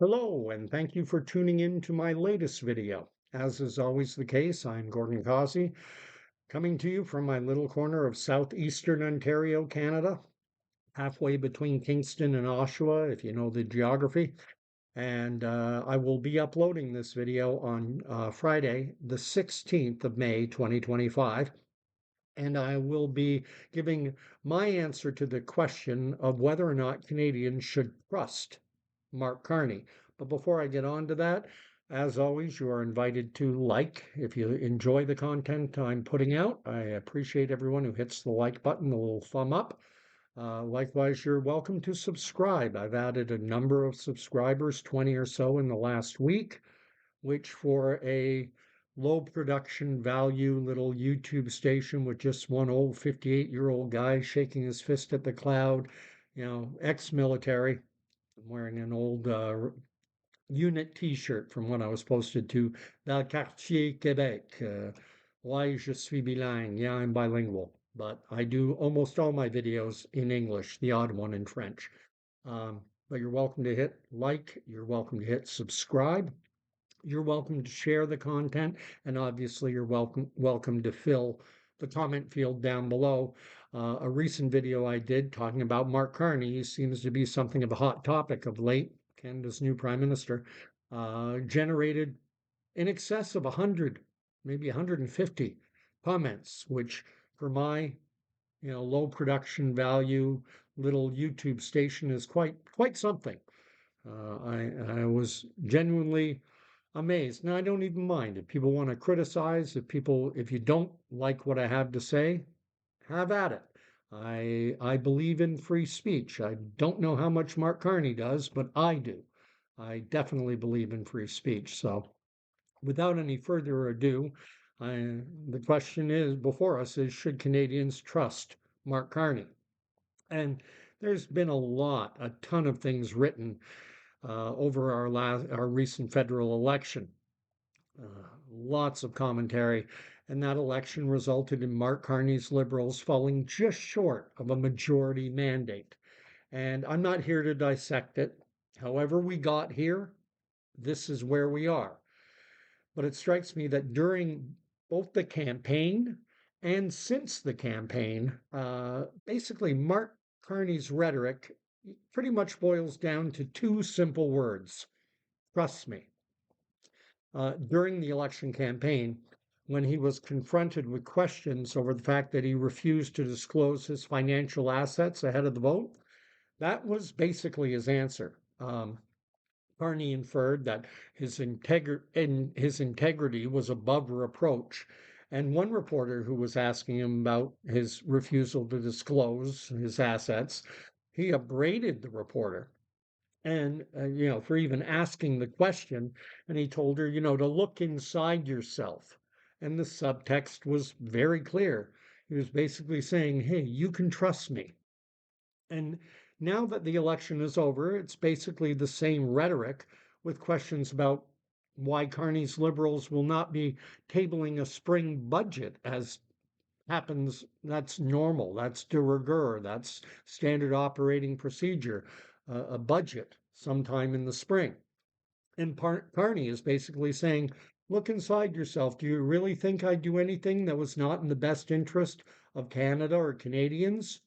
Hello, and thank you for tuning in to my latest video. As is always the case, I'm Gordon Causey, coming to you from my little corner of southeastern Ontario, Canada, halfway between Kingston and Oshawa, if you know the geography. And I will be uploading this video on Friday, the 16th of May, 2025. And I will be giving my answer to the question of whether or not Canadians should trust Mark Carney. But before I get on to that, as always, you are invited to like if you enjoy the content I'm putting out. I appreciate everyone who hits the like button, the little thumb up. Likewise, you're welcome to subscribe. I've added a number of subscribers, 20 or so in the last week, which for a low production value little YouTube station with just one old 58-year-old guy shaking his fist at the cloud, ex-military. I'm wearing an old unit T-shirt from when I was posted to the Quartier Québec. Why je suis bilingue? Yeah, I'm bilingual, but I do almost all my videos in English, the odd one in French. But you're welcome to hit like, you're welcome to hit subscribe, you're welcome to share the content, and obviously you're welcome to fill the comment field down below. A recent video I did talking about Mark Carney seems to be something of a hot topic of late. Canada's new prime minister generated in excess of 100, maybe 150 comments, which for my low production value little YouTube station is quite something. I was genuinely amazed. Now I don't even mind if people want to criticize, if you don't like what I have to say, have at it. I believe in free speech. I don't know how much Mark Carney does, but I do. I definitely believe in free speech. So without any further ado, the question is before us is should Canadians trust Mark Carney? And there's been a ton of things written over our recent federal election. Lots of commentary, and that election resulted in Mark Carney's Liberals falling just short of a majority mandate. And I'm not here to dissect it. However, we got here, this is where we are. But it strikes me that during both the campaign and since the campaign, basically Mark Carney's rhetoric pretty much boils down to two simple words: trust me. During the election campaign, when he was confronted with questions over the fact that he refused to disclose his financial assets ahead of the vote, that was basically his answer. Carney inferred that his integrity was above reproach. And one reporter who was asking him about his refusal to disclose his assets, he upbraided the reporter and for even asking the question, and he told her to look inside yourself, and the subtext was very clear. He was basically saying, hey, you can trust me. And now that the election is over, it's basically the same rhetoric with questions about why Carney's Liberals will not be tabling a spring budget as happens. That's normal, that's de rigueur, that's standard operating procedure, a budget sometime in the spring. And Carney is basically saying, look inside yourself. Do you really think I'd do anything that was not in the best interest of Canada or Canadians?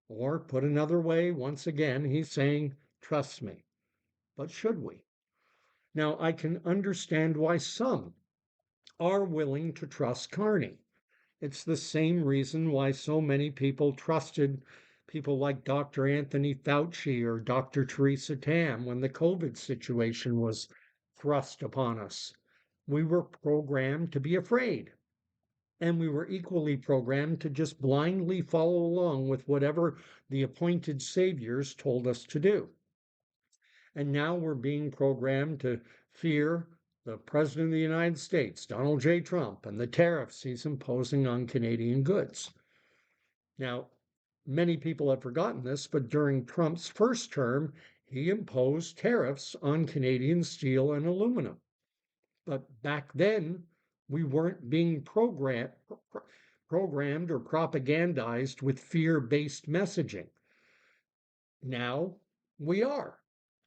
Or put another way, once again, he's saying, trust me. But should we? Now, I can understand why some are willing to trust Carney. It's the same reason why so many people trusted people like Dr. Anthony Fauci or Dr. Theresa Tam when the COVID situation was thrust upon us. We were programmed to be afraid, and we were equally programmed to just blindly follow along with whatever the appointed saviors told us to do. And now we're being programmed to fear the President of the United States, Donald J. Trump, and the tariffs he's imposing on Canadian goods. Now, many people have forgotten this, but during Trump's first term, he imposed tariffs on Canadian steel and aluminum. But back then, we weren't being programmed or propagandized with fear-based messaging. Now we are.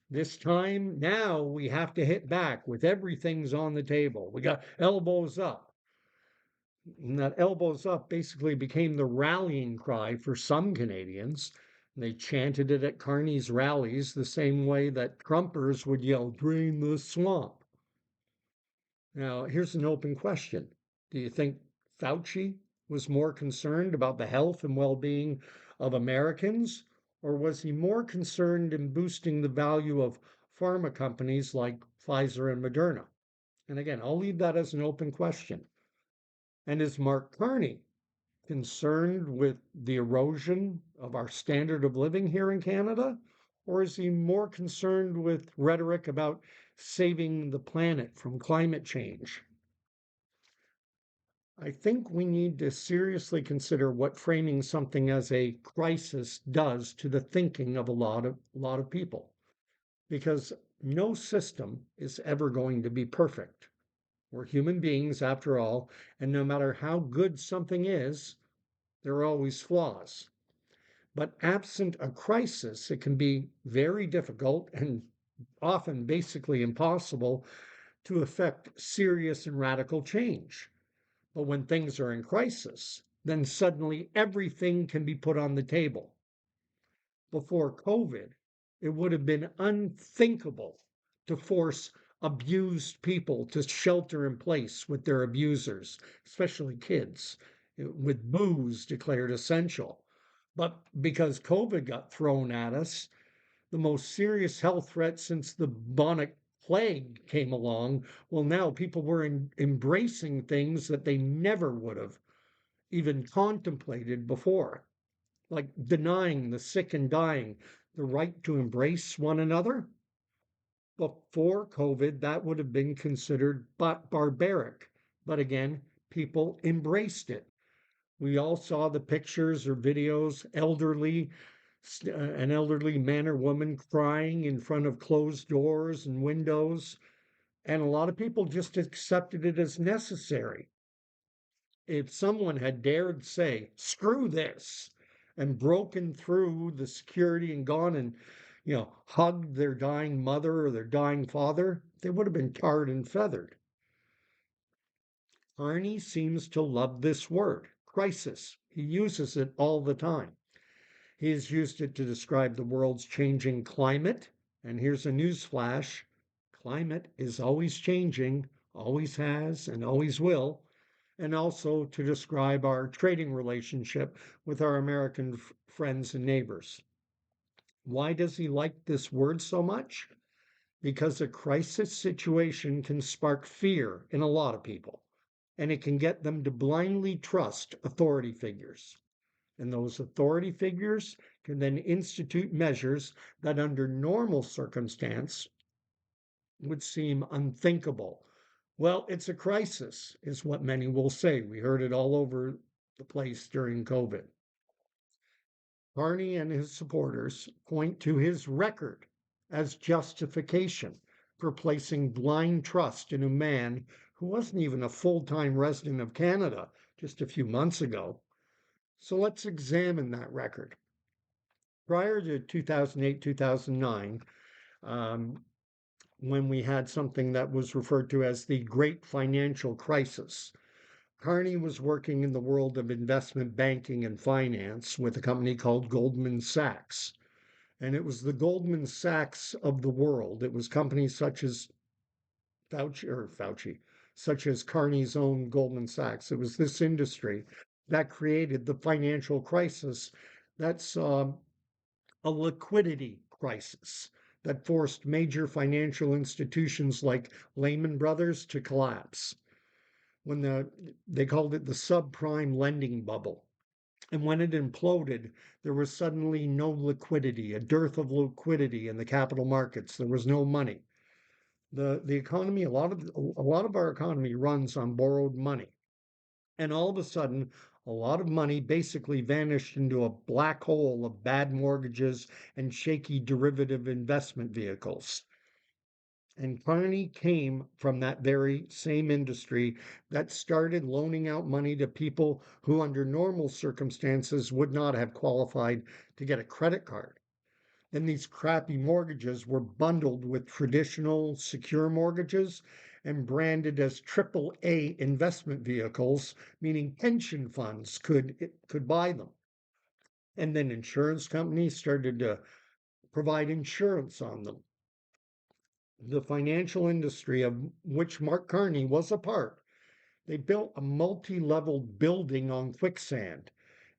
This time now we have to hit back with everything's on the table. We got elbows up. And that elbows up basically became the rallying cry for some Canadians. They chanted it at Carney's rallies the same way that Trumpers would yell, "Drain the swamp." Now, here's an open question. Do you think Fauci was more concerned about the health and well being of Americans, or was he more concerned in boosting the value of pharma companies like Pfizer and Moderna? And again, I'll leave that as an open question. And is Mark Carney concerned with the erosion of our standard of living here in Canada? Or is he more concerned with rhetoric about saving the planet from climate change? I think we need to seriously consider what framing something as a crisis does to the thinking of a lot of people, because no system is ever going to be perfect. We're human beings after all, and no matter how good something is, there are always flaws. But absent a crisis, it can be very difficult and often basically impossible to effect serious and radical change. But when things are in crisis, then suddenly everything can be put on the table. Before COVID, it would have been unthinkable to force abused people to shelter in place with their abusers, especially kids, with booze declared essential. But because COVID got thrown at us, the most serious health threat since the bubonic plague came along, well, now people were embracing things that they never would have even contemplated before, like denying the sick and dying the right to embrace one another. Before COVID, that would have been considered barbaric. But again, people embraced it. We all saw the pictures or videos, an elderly man or woman crying in front of closed doors and windows. And a lot of people just accepted it as necessary. If someone had dared say, "Screw this," and broken through the security and gone and, hugged their dying mother or their dying father, they would have been tarred and feathered. Carney seems to love this word, crisis. He uses it all the time. He has used it to describe the world's changing climate. And here's a news flash: climate is always changing, always has, and always will. And also to describe our trading relationship with our American friends and neighbors. Why does he like this word so much? Because a crisis situation can spark fear in a lot of people, and it can get them to blindly trust authority figures. And those authority figures can then institute measures that under normal circumstance would seem unthinkable. Well, it's a crisis, is what many will say. We heard it all over the place during COVID. Carney and his supporters point to his record as justification for placing blind trust in a man who wasn't even a full time resident of Canada just a few months ago. So let's examine that record. Prior to 2008, 2009, um, when we had something that was referred to as the Great Financial Crisis, Carney was working in the world of investment banking and finance with a company called Goldman Sachs. And it was the Goldman Sachs of the world. It was companies such as Fauci, such as Carney's own Goldman Sachs. It was this industry that created the financial crisis that saw a liquidity crisis that forced major financial institutions like Lehman Brothers to collapse. They called it the subprime lending bubble. And when it imploded, there was suddenly no liquidity, a dearth of liquidity in the capital markets. There was no money. The economy, a lot of our economy runs on borrowed money. And all of a sudden, a lot of money basically vanished into a black hole of bad mortgages and shaky derivative investment vehicles. And Carney came from that very same industry that started loaning out money to people who, under normal circumstances, would not have qualified to get a credit card. And these crappy mortgages were bundled with traditional secure mortgages and branded as triple A investment vehicles, meaning pension funds could buy them. And then insurance companies started to provide insurance on them. The financial industry of which Mark Carney was a part, they built a multi-level building on quicksand.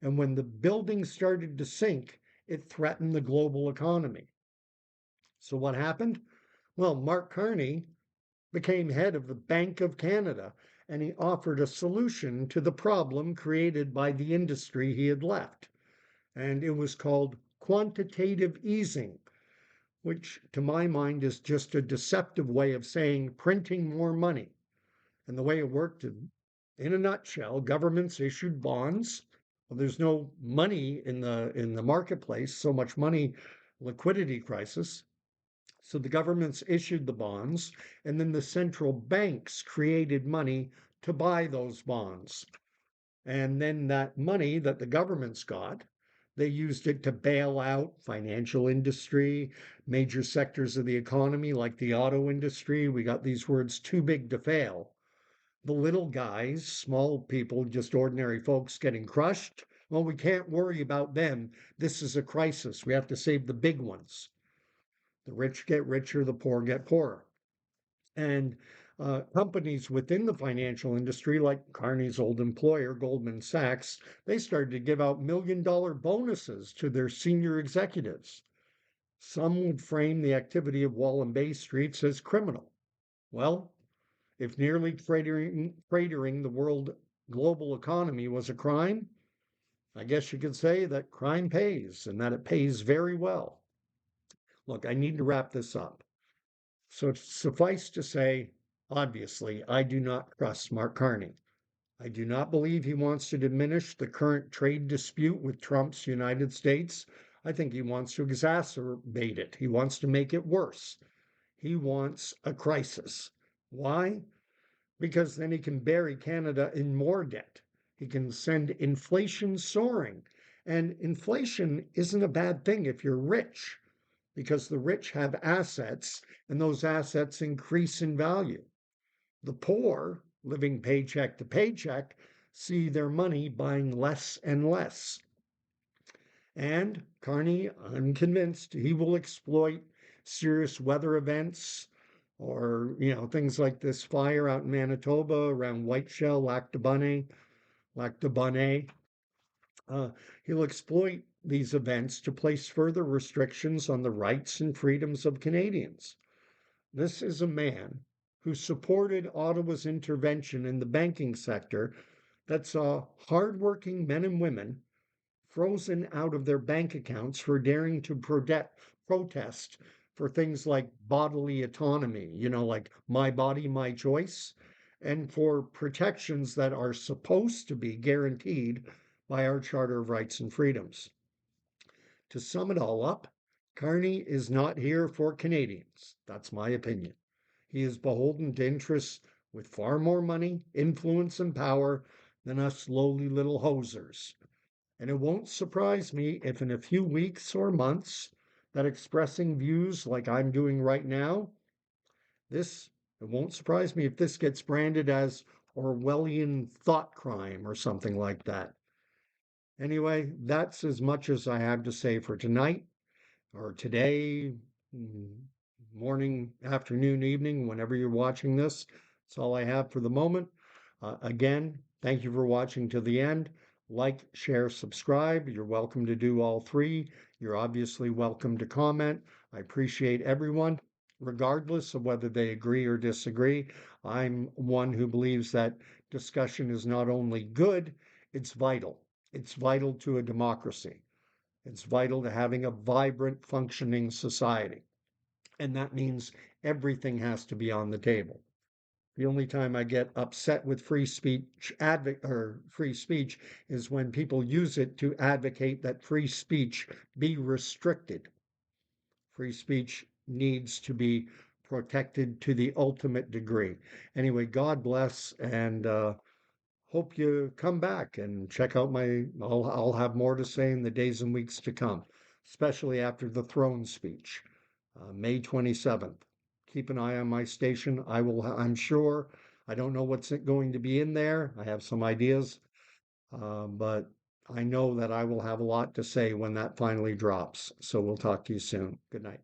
And when the building started to sink, it threatened the global economy. So what happened? Well, Mark Carney became head of the Bank of Canada, and he offered a solution to the problem created by the industry he had left. And it was called quantitative easing, which to my mind is just a deceptive way of saying printing more money. And the way it worked, in a nutshell, governments issued bonds. Well, there's no money in the marketplace, so much money, liquidity crisis. So the governments issued the bonds, and then the central banks created money to buy those bonds. And then that money that the governments got, they used it to bail out financial industry, major sectors of the economy like the auto industry. We got these words too big to fail. The little guys, small people, just ordinary folks getting crushed. Well, we can't worry about them. This is a crisis. We have to save the big ones. The rich get richer, the poor get poorer. And companies within the financial industry, like Carney's old employer, Goldman Sachs, they started to give out $1 million bonuses to their senior executives. Some would frame the activity of Wall and Bay Streets as criminal. Well, if nearly cratering the world global economy was a crime, I guess you could say that crime pays and that it pays very well. Look, I need to wrap this up. So suffice to say, obviously, I do not trust Mark Carney. I do not believe he wants to diminish the current trade dispute with Trump's United States. I think he wants to exacerbate it. He wants to make it worse. He wants a crisis. Why? Because then he can bury Canada in more debt. He can send inflation soaring. And inflation isn't a bad thing if you're rich, because the rich have assets and those assets increase in value. The poor, living paycheck to paycheck, see their money buying less and less. And Carney, I'm convinced he will exploit serious weather events or, things like this fire out in Manitoba around Whiteshell, Lac du Bonnet. Uh, he'll exploit these events to place further restrictions on the rights and freedoms of Canadians. This is a man who supported Ottawa's intervention in the banking sector that saw hardworking men and women frozen out of their bank accounts for daring to protest for things like bodily autonomy, like my body, my choice, and for protections that are supposed to be guaranteed by our Charter of Rights and Freedoms. To sum it all up, Carney is not here for Canadians. That's my opinion. He is beholden to interests with far more money, influence, and power than us lowly little hosers. And it won't surprise me if in a few weeks or months that expressing views like I'm doing right now, this, it won't surprise me if this gets branded as Orwellian thought crime or something like that. Anyway, that's as much as I have to say for tonight or today, morning, afternoon, evening, whenever you're watching this. That's all I have for the moment. Again, thank you for watching to the end. Like, share, subscribe. You're welcome to do all three. You're obviously welcome to comment. I appreciate everyone, regardless of whether they agree or disagree. I'm one who believes that discussion is not only good, it's vital. It's vital to a democracy. It's vital to having a vibrant, functioning society. And that means everything has to be on the table. The only time I get upset with free speech is when people use it to advocate that free speech be restricted. Free speech needs to be protected to the ultimate degree. Anyway, God bless, and hope you come back and check out I'll have more to say in the days and weeks to come. especially after the throne speech, May 27th. Keep an eye on my station. I'm sure, I don't know what's going to be in there. I have some ideas, but I know that I will have a lot to say when that finally drops. So we'll talk to you soon. Good night.